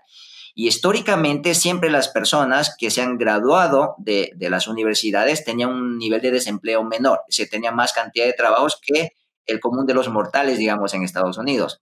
Y históricamente siempre las personas que se han graduado de las universidades tenían un nivel de desempleo menor, se tenía más cantidad de trabajos que el común de los mortales, digamos, en Estados Unidos.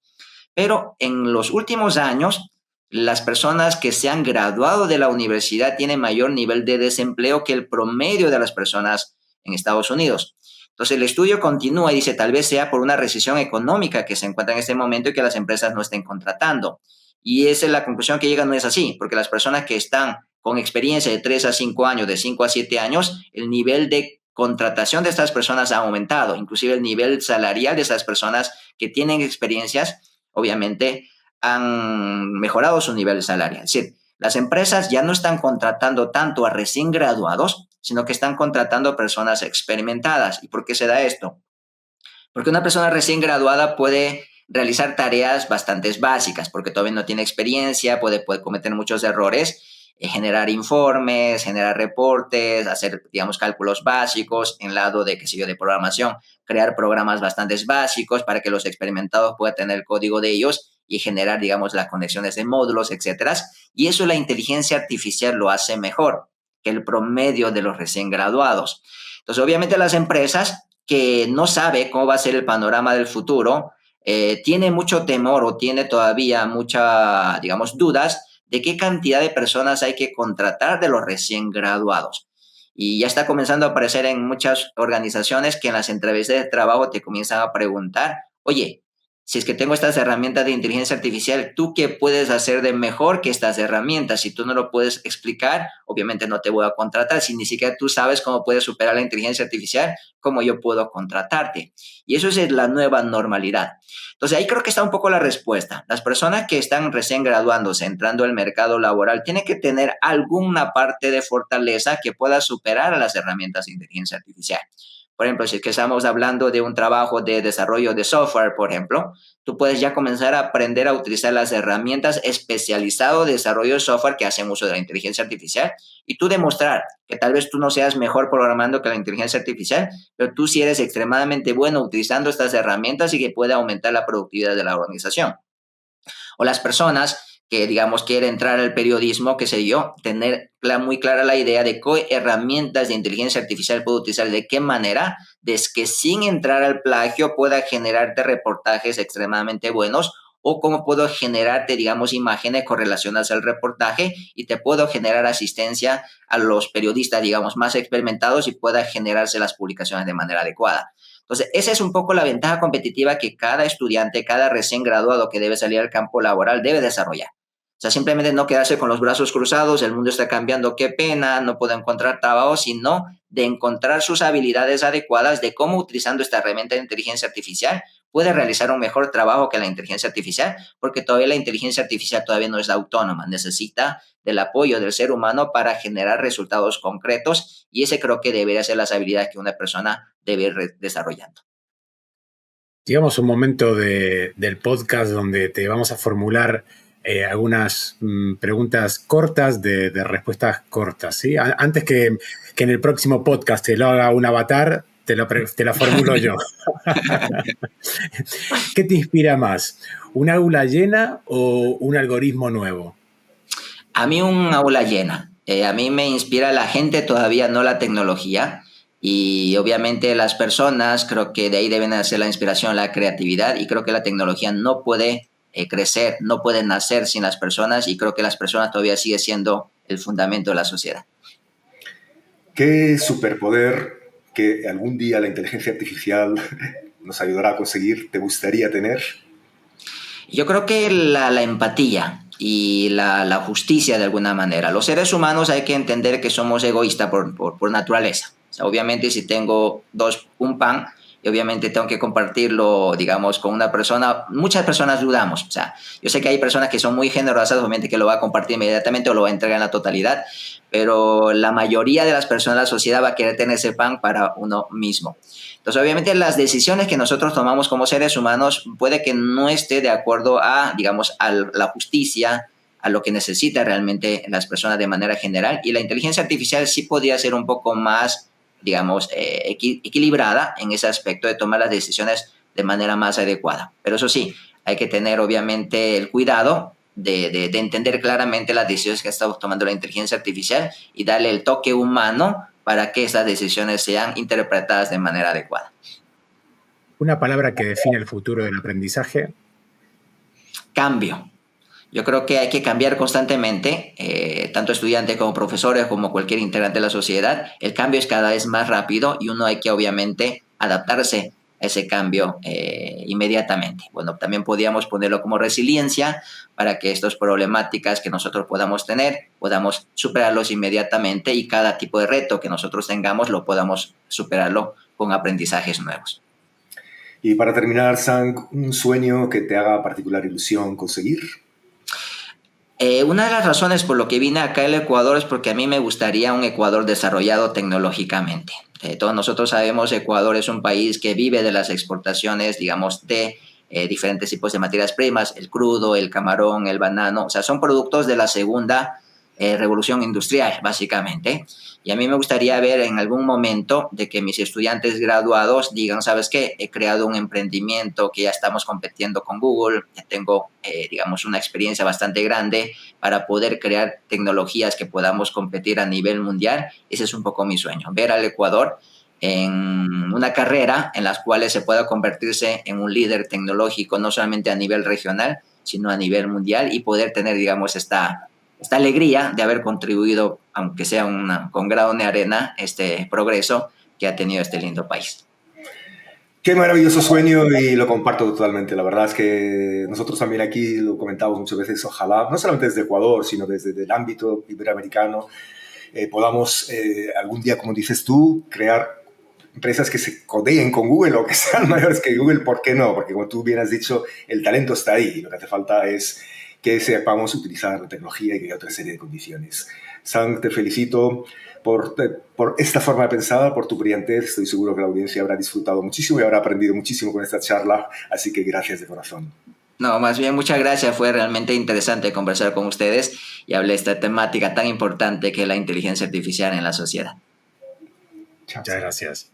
Pero en los últimos años, las personas que se han graduado de la universidad tienen mayor nivel de desempleo que el promedio de las personas en Estados Unidos. Entonces, el estudio continúa y dice, tal vez sea por una recesión económica que se encuentra en este momento y que las empresas no estén contratando. Y esa es la conclusión que llega, no es así, porque las personas que están con experiencia de 3 a 5 años, de 5 a 7 años, el nivel de contratación de estas personas ha aumentado, inclusive el nivel salarial de esas personas que tienen experiencias, obviamente, han mejorado su nivel salarial. Es decir, las empresas ya no están contratando tanto a recién graduados, sino que están contratando a personas experimentadas. ¿Y por qué se da esto? Porque una persona recién graduada puede realizar tareas bastante básicas, porque todavía no tiene experiencia, puede cometer muchos errores, generar informes, generar reportes, hacer, digamos, cálculos básicos en lado de, qué sé yo, de programación, crear programas bastante básicos para que los experimentados puedan tener el código de ellos y generar, digamos, las conexiones de módulos, etcétera. Y eso la inteligencia artificial lo hace mejor que el promedio de los recién graduados. Entonces, obviamente las empresas que no sabe cómo va a ser el panorama del futuro, tiene mucho temor o tiene todavía muchas, digamos, dudas de qué cantidad de personas hay que contratar de los recién graduados. Y ya está comenzando a aparecer en muchas organizaciones que en las entrevistas de trabajo te comienzan a preguntar, oye, si es que tengo estas herramientas de inteligencia artificial, ¿tú qué puedes hacer de mejor que estas herramientas? Si tú no lo puedes explicar, obviamente no te voy a contratar. Si ni siquiera tú sabes cómo puedes superar la inteligencia artificial, ¿cómo yo puedo contratarte? Y eso es la nueva normalidad. Entonces, ahí creo que está un poco la respuesta. Las personas que están recién graduándose, entrando al mercado laboral, tienen que tener alguna parte de fortaleza que pueda superar a las herramientas de inteligencia artificial. Por ejemplo, si es que estamos hablando de un trabajo de desarrollo de software, por ejemplo, tú puedes ya comenzar a aprender a utilizar las herramientas especializadas de desarrollo de software que hacen uso de la inteligencia artificial y tú demostrar que tal vez tú no seas mejor programando que la inteligencia artificial, pero tú sí eres extremadamente bueno utilizando estas herramientas y que puede aumentar la productividad de la organización. O las personas que, digamos, quieren entrar al periodismo, qué sé yo, tener muy clara la idea de qué herramientas de inteligencia artificial puedo utilizar, de qué manera, desde que sin entrar al plagio pueda generarte reportajes extremadamente buenos o cómo puedo generarte, digamos, imágenes correlacionadas al reportaje y te puedo generar asistencia a los periodistas, digamos, más experimentados y pueda generarse las publicaciones de manera adecuada. Entonces, esa es un poco la ventaja competitiva que cada estudiante, cada recién graduado que debe salir al campo laboral debe desarrollar. O sea, simplemente no quedarse con los brazos cruzados, el mundo está cambiando, qué pena, no puedo encontrar trabajo, sino de encontrar sus habilidades adecuadas de cómo utilizando esta herramienta de inteligencia artificial puede realizar un mejor trabajo que la inteligencia artificial, porque todavía la inteligencia artificial todavía no es autónoma, necesita del apoyo del ser humano para generar resultados concretos, y ese creo que debería ser las habilidades que una persona debe ir desarrollando. Llegamos a un momento del podcast donde te vamos a formular algunas preguntas cortas de respuestas cortas, ¿sí? Antes que en el próximo podcast te lo haga un avatar, te la formulo yo. ¿Qué te inspira más? ¿Un aula llena o un algoritmo nuevo? A mí un aula llena. A mí me inspira la gente, todavía no la tecnología. Y obviamente las personas, creo que de ahí deben hacer la inspiración, la creatividad, y creo que la tecnología no puede crecer, no puede nacer sin las personas, y creo que las personas todavía sigue siendo el fundamento de la sociedad. ¿Qué superpoder que algún día la inteligencia artificial nos ayudará a conseguir te gustaría tener? Yo creo que la empatía y la justicia de alguna manera. Los seres humanos hay que entender que somos egoístas por naturaleza. O sea, obviamente si tengo un pan y obviamente tengo que compartirlo, digamos, con una persona, muchas personas dudamos. O sea, yo sé que hay personas que son muy generosas, obviamente que lo va a compartir inmediatamente o lo va a entregar en la totalidad, pero la mayoría de las personas de la sociedad va a querer tener ese pan para uno mismo. Entonces, obviamente, las decisiones que nosotros tomamos como seres humanos puede que no esté de acuerdo digamos, a la justicia, a lo que necesitan realmente las personas de manera general. Y la inteligencia artificial sí podría ser un poco más, digamos, equilibrada en ese aspecto de tomar las decisiones de manera más adecuada. Pero eso sí, hay que tener, obviamente, el cuidado de entender claramente las decisiones que está tomando la inteligencia artificial y darle el toque humano para que esas decisiones sean interpretadas de manera adecuada. Una palabra que define el futuro del aprendizaje. Cambio. Yo creo que hay que cambiar constantemente, tanto estudiantes como profesores, como cualquier integrante de la sociedad. El cambio es cada vez más rápido y uno hay que obviamente adaptarse a ese cambio inmediatamente. Bueno, también podríamos ponerlo como resiliencia para que estas problemáticas que nosotros podamos tener, podamos superarlos inmediatamente, y cada tipo de reto que nosotros tengamos lo podamos superarlo con aprendizajes nuevos. Y para terminar, Sang, un sueño que te haga particular ilusión conseguir. Una de las razones por lo que vine acá al Ecuador es porque a mí me gustaría un Ecuador desarrollado tecnológicamente. Todos nosotros sabemos que Ecuador es un país que vive de las exportaciones, digamos, de diferentes tipos de materias primas, el crudo, el camarón, el banano. O sea, son productos de la segunda revolución industrial, básicamente. Y a mí me gustaría ver en algún momento de que mis estudiantes graduados digan, ¿sabes qué? He creado un emprendimiento que ya estamos compitiendo con Google, ya tengo, digamos, una experiencia bastante grande para poder crear tecnologías que podamos competir a nivel mundial. Ese es un poco mi sueño, ver al Ecuador en una carrera en las cuales se pueda convertirse en un líder tecnológico, no solamente a nivel regional, sino a nivel mundial, y poder tener, digamos, esta alegría de haber contribuido, aunque sea con grano de arena, este progreso que ha tenido este lindo país. Qué maravilloso sueño, y lo comparto totalmente. La verdad es que nosotros también aquí lo comentamos muchas veces, ojalá, no solamente desde Ecuador, sino desde el ámbito iberoamericano, podamos algún día, como dices tú, crear empresas que se codeen con Google o que sean mayores que Google. ¿Por qué no? Porque como tú bien has dicho, el talento está ahí. Lo que hace falta es que sepamos utilizar la tecnología y que haya otra serie de condiciones. Sang, te felicito por esta forma de pensar, por tu brillantez. Estoy seguro que la audiencia habrá disfrutado muchísimo y habrá aprendido muchísimo con esta charla, así que gracias de corazón. No, más bien muchas gracias. Fue realmente interesante conversar con ustedes y hablar de esta temática tan importante que es la inteligencia artificial en la sociedad. Muchas gracias.